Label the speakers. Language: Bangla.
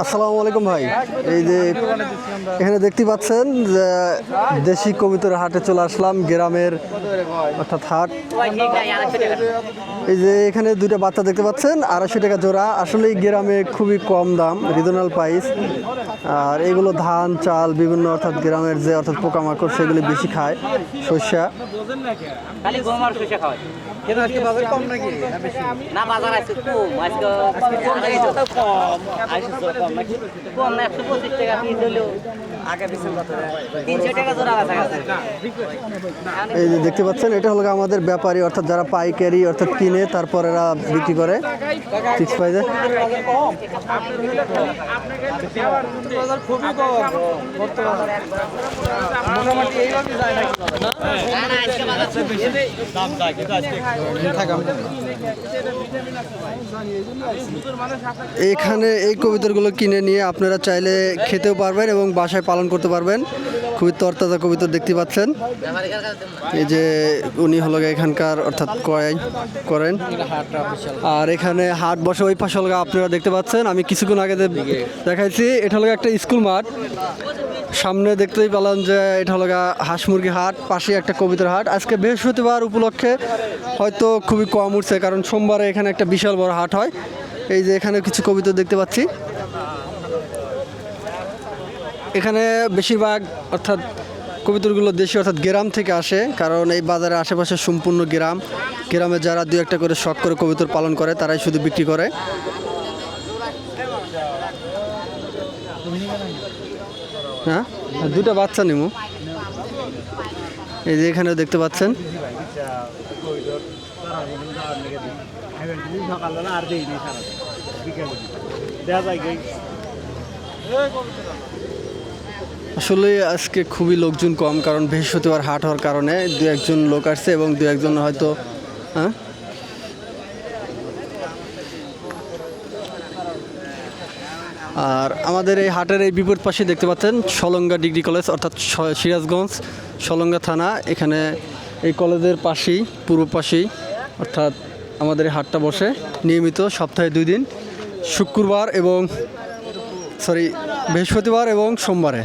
Speaker 1: আসসালামু আলাইকুম ভাই। এই যে এখানে দেখতে পাচ্ছেন যে দেশি কবুতরের হাটে চলে আসলাম, গ্রামের অর্থাৎ হাট। এই যে এখানে দুইটা বাচ্চা দেখতে পাচ্ছেন, 250 টাকা জোড়া। আসলে গ্রামে খুবই কম দাম, রিজনাল প্রাইস। আর এগুলো ধান চাল বিভিন্ন অর্থাৎ গ্রামের যে অর্থাৎ পোকামাকড় সেগুলি বেশি খায়, শস্যা।
Speaker 2: না বাজার আছে কম আজকে কম না 125 টাকা পিস হলো আগে পিছে কত 300 টাকা জোড়া আছে।
Speaker 1: এই যে দেখতে পাচ্ছেন এটা হলো আমাদের ব্যাপারী অর্থাৎ যারা পাইকারি অর্থাৎ কিনে তারপর এরা বিক্রি করে ফিক্স প্রাইসে। এখানে এই কবুতরগুলো কিনে নিয়ে আপনারা চাইলে খেতেও পারবেন এবং বাসায় পালন করতে পারবেন। খুবই তরতাজা কবুতর দেখতে পাচ্ছেন। এই যে উনি হলো এখানকার অর্থাৎ ক্রয় করেন। আর এখানে হাট বসে ওই পাশে হলো আপনারা দেখতে পাচ্ছেন, আমি কিছুক্ষণ আগে দেখাইছি। এটা হলো একটা স্কুল মাঠ, সামনে দেখতেই পেলাম যে এটা হলো হাঁস মুরগি হাট, পাশে একটা কবুতর হাট। আজকে বৃহস্পতিবার উপলক্ষে হয়তো খুবই কম উঠছে, কারণ সোমবারে এখানে একটা বিশাল বড় হাট হয়। এই যে এখানে কিছু কবুতর দেখতে পাচ্ছি। এখানে বেশিরভাগ অর্থাৎ কবুতরগুলো দেশি অর্থাৎ গ্রাম থেকে আসে, কারণ এই বাজারের আশেপাশে সম্পূর্ণ গ্রামে যারা দু একটা করে শখ করে কবুতর পালন করে তারাই শুধু বিক্রি করে। হ্যাঁ, দুটা বাচ্চা নিমু। এই যে এখানে দেখতে পাচ্ছেন। আসলে আজকে খুবই লোকজন কম, কারণ বৃহস্পতিবার হাট হওয়ার কারণে দু একজন লোক আসছে এবং দু একজন হয়তো আর আমাদের এই হাটের এই বিপরীত পাশে দেখতে পাচ্ছেন সলঙ্গা ডিগ্রি কলেজ অর্থাৎ সিরাজগঞ্জ সলঙ্গা থানা। এখানে এই কলেজের পাশেই পূর্ব পাশেই অর্থাৎ আমাদের এই হাটটা বসে নিয়মিত সপ্তাহে 2 দিন, বৃহস্পতিবার এবং সোমবারে।